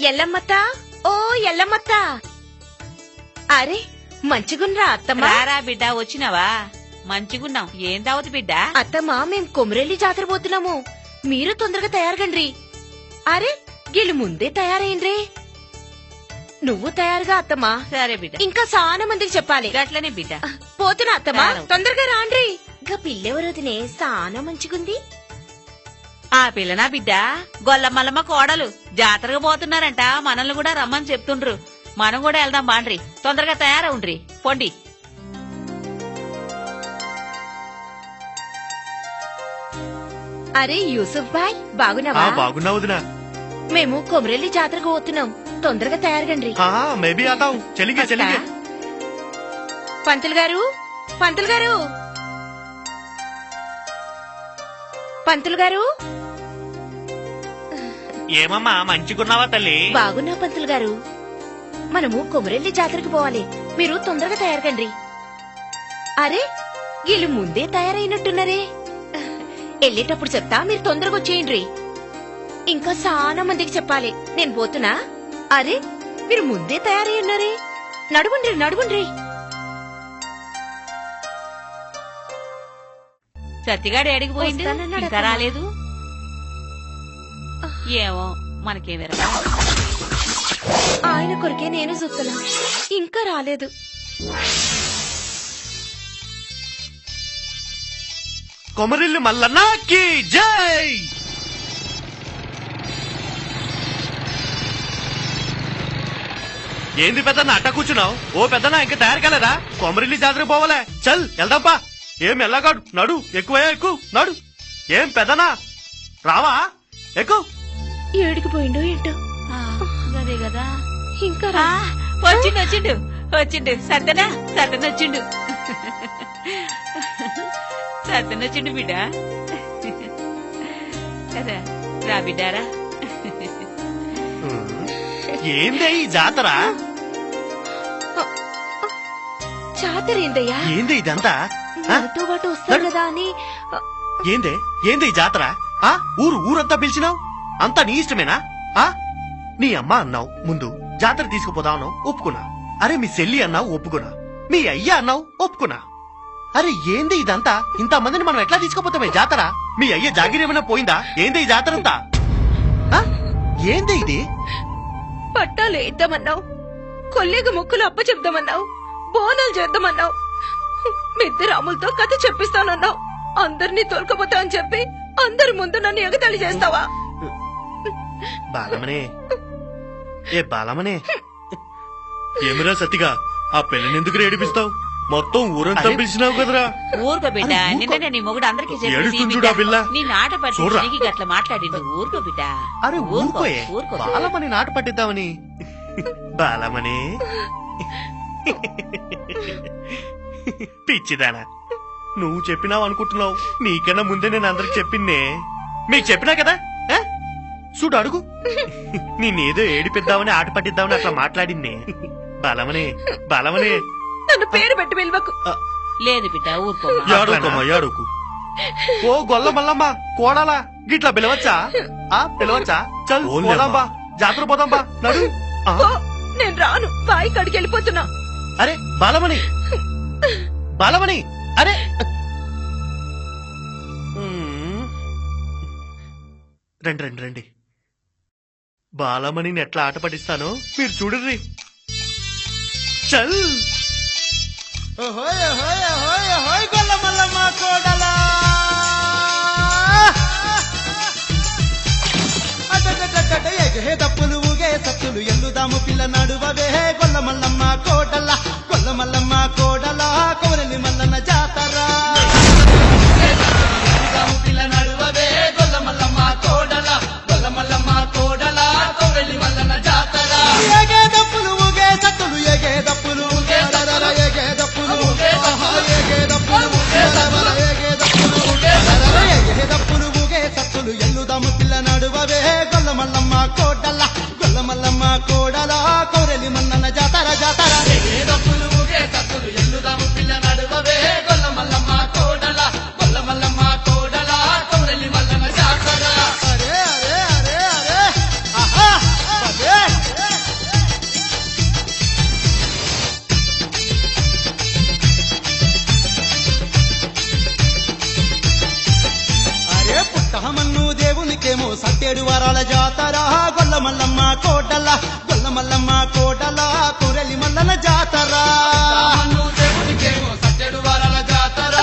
ఎల్లమ్మత్త ఓ ఎల్లమ్మత్త అరే మంచిగున్రా అత్తమ్మా. రారా బిడ్డ వచ్చినావా? మంచిగున్నాం. ఏం దావతు బిడ్డ? అత్తమ్మా మేం కొమరెల్లి జాతర పోతున్నాము, మీరు తొందరగా తయారుగండ్రి. అరే గీళ్ళు ముందే తయారైండ్రే. నువ్వు తయారుగా అత్తమ్మా. సరే బిడ్డ. ఇంకా చాలా మందికి చెప్పాలి. గట్లనే బిడ్డ. పోతున్నా అత్తమ్మా, తొందరగా రాండ్రి. ఇంకా పిల్లెవరోదినే చాలా మంచిగుంది. ఆ పిల్లనా బిడ్డ గొల్లమల్లమ్మ కోడలు జాతరగా పోతున్నారంట. మనల్ని కూడా రమ్మని చెప్తుండ్రు. మనం కూడా వెళ్దాం బాండ్రి. తొందరగా తయారవుండ్రి పొండి. అరే యూసుఫ్ బాయ్ బాగున్నావా? బాగున్నా వదినా. మేము కొమరెల్లి జాతరకు పోతున్నాం, తొందరగా తయారుగండ్రి. మేబీ ఆతాం. చలిగే చలిగే. పంతులు గారు, పంతులు గారు, పంతులు గారు. ఏమమ్మా మంచిగున్నావా తల్లి? బాగున్నా పంతులు గారు. మనము కొమరెల్లి జాతరకు పోవాలి, మీరు తొందరగా తయారుగండ్రి. అరే వీళ్ళు ముందే తయారైనట్టున్నారే. వెళ్ళేటప్పుడు చెప్తా, మీరు తొందరగా వచ్చేయండ్రి. ఇంకా చాలా మందికి చెప్పాలి. నేను పోతున్నా. అరే మీరు ముందే తయారై ఉన్నారే. నడుగుండ్రి నడుగుండ్రి. సత్తిగాడు ఏడికి పోయింది? ఇంకా రాలేదు. ఏమో మనకేం విరగా. ఆయన కొరికే నేను చూస్తున్నా, ఇంకా రాలేదు. కొమరిల్లి మల్లన్నకి జై. ఏంది పెద్దన్న అట్ట కూర్చున్నావు? ఓ పెద్దనా ఇంకా తయారు కాలేదా? కొమరిల్లి జాతరకు పోవాలే. చల్ వెళ్దాంపా. ఏం ఎల్లాగాడు, నడు. ఎక్కువే ఎక్కువ నడు. ఏం పెద్దనా రావా? ఎక్కువ. ఏడికి పోయిండో ఏంటో. అదే కదా. ఇంకా వచ్చిండు వచ్చిండు వచ్చిండు. సర్దనా సర్దన వచ్చిండు. సర్దన వచ్చిండు బిడ్డ. కదా రా బిడ్డారా. ఏందే ఈ జాతర? జాతర ఏందయ్యా? ఏంది ఇదంతా? మనతో పాటు వస్తారు కదా అని. ఏందే ఏంది ఈ జాతర? ఊరంతా పిలిచినావు? అంతా నీ ఇష్టమేనా? నీ అమ్మ అన్నావు ముందు జాతర తీసుకుపోదాం అన్నావు, ఒప్పుకున్నా. అరే మీ చెల్లి అన్నావు, ఒప్పుకున్నా. మీ అయ్య అన్నావు, ఒప్పుకున్నా. అరే ఏంది ఇదంతా? ఇంత మందిని మనం ఎట్లా తీసుకుపోతామే జాతర? మీ అయ్య జాగిరేమైనా పోయిందా? ఏంది ఈ జాతర అంతా? ఏంది ఇది? పట్టాలు వేద్దామన్నావు, కొల్లేగ మొక్కులు అప్ప చెప్దామన్నావు, బోనాలు చేద్దామన్నావు, మిద్దె రాములతో కథ చెప్పిస్తానన్నావు. అందరినీ తోలుకపోతా అని చెప్పి అందరి ముందు నన్ను ఎగతాళి చేస్తావా? బాలమనే ఏ బాలమనే, ఏమిరా సతిగా ఆ పిల్లని ఎందుకు ఏడిపిస్తావు? మొత్తం ఊరంతా పిలిచినావు కదరా. ఊరుకో బిడ్డ. నిన్ననే నీ మొగుడు అందరికి నీ నాట పట్టి గట్ల మాట్లాడిండు. ఊరుకో బిడ్డ. అరే ఊరుకోయే, బాలమని నాట పట్టిద్దామని. బాలమని పిచ్చిదానా, నువ్వు చెప్పినావు అనుకుంటున్నావు. నీకన్నా ముందే నేను అందరికి చెప్పిందే. మీకు చెప్పినా కదా. చూడు అడుగు, నేనేదో ఏడిపిద్దామని ఆట పట్టిద్దామని అట్లా మాట్లాడిందే. బలమనే బలమనే నన్ను పేరు పెట్టి పిలవకు. లేదు బిడ్డ ఊరుకో. యాడుకోమ్మా యాడుకు. ఓ గొల్ల మల్లమ్మ కోడాలా గిట్లా పిలవచ్చా? పిలవచ్చా? చల్ పోదాంబా, జాతర పోదాంబా నడు. నేను రాను, బాయి కడికి వెళ్ళిపోతున్నా. అరే బాలమణి బాలమణి, అరే రండి రండి రండి. బాలమణిని ఎట్లా ఆట పట్టిస్తానో మీరు చూడర్రి. చల్. గొల్లమల్లమ్మ కోడలా ఎగహే దప్పులు ఊగే సత్తులు ఎల్లుదాము పిల్ల నడువవే. గొల్లమల్లమ్మ కోడలా గొల్లమల్లమ్మ కోడలా కొమరెల్లి మల్లన్న జాతర. పిల్ల నడువవే గొల్లమల్లమ్మ కోడలా గొల్లమల్లమ్మ కోడలా కొమరెల్లి మల్లన్న జాతర. ఎగే దప్పులు ఊగే సత్తులు ఎగే దప్పులు ఊగే ఎగే దప్పులు ఎగే దప్పులు ఎగే దప్పులు ఊగే సత్తులు ఎల్లుదాము పిల్ల నడువవే. గొల్లమల్లమ్మ కోడలా గొల్లమల్లమ్మ కోడలా కొమరెల్లి మల్లన్న జాతర జాతర. ఎగే దప్పులు ఊగే సత్తులు ఎల్లుదాము పిల్ల నడువవే. గొల్లమల్లమ్మ కోడలా గొల్లమల్లమ్మ కోడలా కొమరెల్లి మల్లన్న జాతర. అరే అరే అరే అరే ఆహా అరే సట్టేడు వారాల జాతర గొల్ల మల్లమ్మ కోటల గొల్ల మల్లమ్మ కోటల కొరెలి మల్లన జాతర దేవునికేమో సట్టేడు వారాల జాతర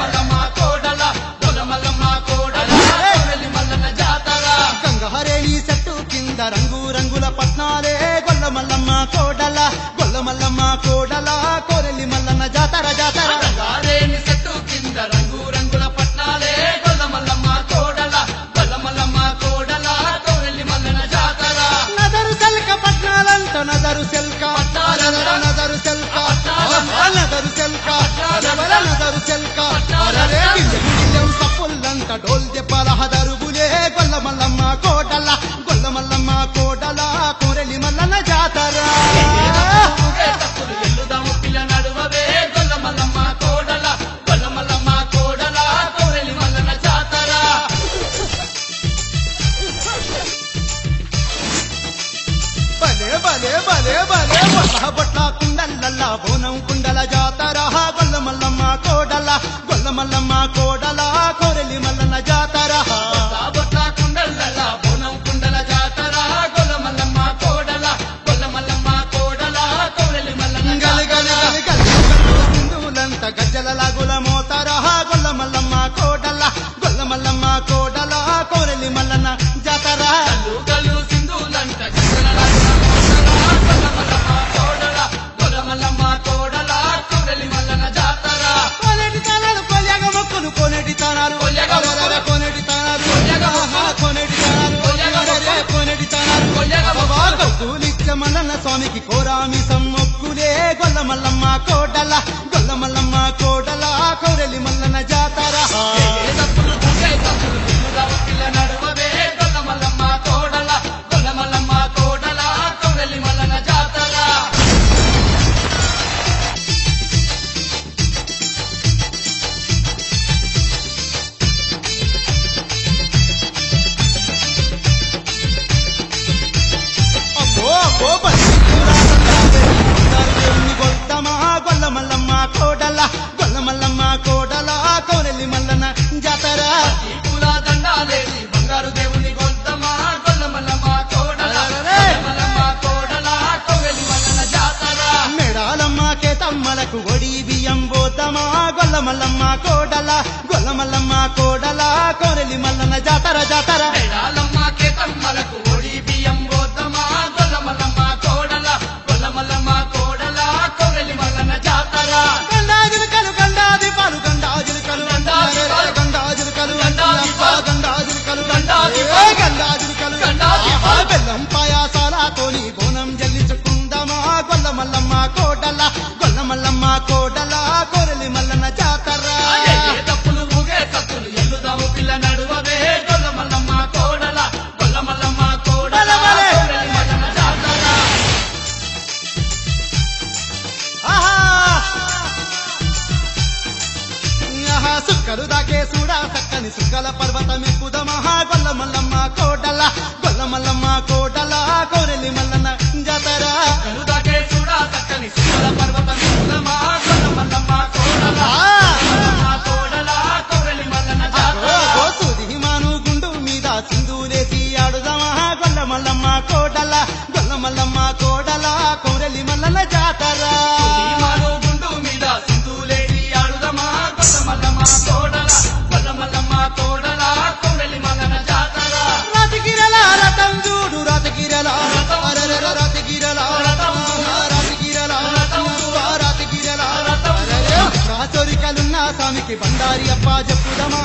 మల్లమ్మ కోటల గొల్ల మల్లమ్మ కోటల కొరెలి మల్లన జాతర గంగహరేణి చెట్టు కింద రంగు రంగుల పట్నాలే గొల్ల మల్లమ్మ కోటల గొల్ల మల్లమ్మ కోటల కొరెలి మల్లన జాతర జాతర గంగహరేణి చెట్టు కింద రంగు రంగుల పట్నాలే గొల్ల మల్లమ్మ కోటల గొల్ల మల్లమ్మ కోటల కొరెలి మల్లన జాతర నదరు సెల్క పట్నాలంట నదరు సెల్క నదరు సెల్క నదరు సెల్క నదరు సెల్క అరే గిల్లెం సప్పుల్లంట డోల్ దెబ్బల హదరుగులే గొల్ల మల్లమ్మ కోటల గొల్ల మల్లమ్మ కోటల కొరెలి మల్లన జాతర బొట్ల కుండల్ల బోనం కుండల జాతర గొల్ల మల్లమ్మ కోడల గొల్ల మల్లమ్మ కోడల కొరెలి మల్లన జాతర బొట్ల కుండల్ల బోనం కుండల జాతర గొల్ల మల్లమ్మ కోడల గొల్ల మల్లమ్మ కోడల కొరెలి మల్లన గలి గలి గలి గలి హిందువులంత గజ్జల లాగుల మోతర గొల్ల మల్లమ్మ కోడల గొల్ల మల్లమ్మ కోడల కొరెలి మల్లన జాతర గలు సింధువులంత గజ్జల లాగుల మల్లన్న స్వామికి కోరామి సమ్మొక్కులే గొల్ల మల్లమ్మ కోటల గొల్ల మల్లమ్మ కోటల కొరెలి మల్లన జాతర గొల్ల మల్లమ్మ కోటల గొల్ల మల్లమ్మ కోటల కొరెలి మల్లన జాతర గొల్ల మల్లమ్మ కోడల గొల్ల మల్లమ్మ కోడల కొరెలి మల్లన జాతర దండాలేని బంగారు దేవుని గొద్దమా గొల్ల మల్లమ్మ కోడల మల్లమ్మ కోడల కొరెలి మల్లన జాతర మెడాలమ్మ కేతమ్మలకు ఒడి బియ్యం పోతమా గొల్ల మల్లమ్మ కోడల గొల్ల మల్లమ్మ కోడల కొరెలి మల్లన జాతర జాతర మెడాలమ్మ కేతమ్మలకు ఒడి బియ్యం పోతమా గొల్ల మల్లమ్మ కోడల గొల్ల మల్లమ్మ కోడల కొరెలి మల్లన జాతర గండాజులు కలు గండాది పాలు గండాజులు కలు గండాజులు కలు గండాజులు కలు గండాజులు కలు బెల్లం పాయాసాలతోని బోనం జల్లించుకుందామా గొల్ల మల్లమ్మ కోటల గొల్ల మల్లమ్మ కోటల కొరెలి మల్లన జాతర తప్పులు ముగే తప్పులు ఎల్లుదాము పిల్ల నడువవే గొల్ల మల్లమ్మ కోడల గొల్ల మల్లమ్మ కోడల కొరెలి మల్లన జాతర సుక్కలు దాకే చూడా చక్కని సుక్కల పర్వతం ఎక్కుదమా గొల్ల మల్లమ్మ కోటల గొల్ల మల్లమ్మ కోటల కొరెలి మల్లన జాతర దాకే చూడా చక్కని సుక్కల పర్వతం ఎక్కుదమా గొల్ల మల్లమ్మ కోటల కోడల కొరెలి మల్లన జాతర సూది మాను గుండు మీద సింధూలేసి ఆడుదమా గొల్ల మల్లమ్మ కోటల గొల్ల మల్లమ్మ కోడల కొరెలి మల్లన జాతర గుండు మీద సింధూలేసి ఆడుదమా గొల్ల మల్లమ్మ కోడల గొల్ల మల్లమ్మ కోడల కొరెలి మల్లన జాతర రాతగిరల రతం చూడు రాతగిరల రాతగిరల రాతగిరల రాతగిరల రాచోరికలున్న స్వామికి బండారి అప్ప చెప్పుదమా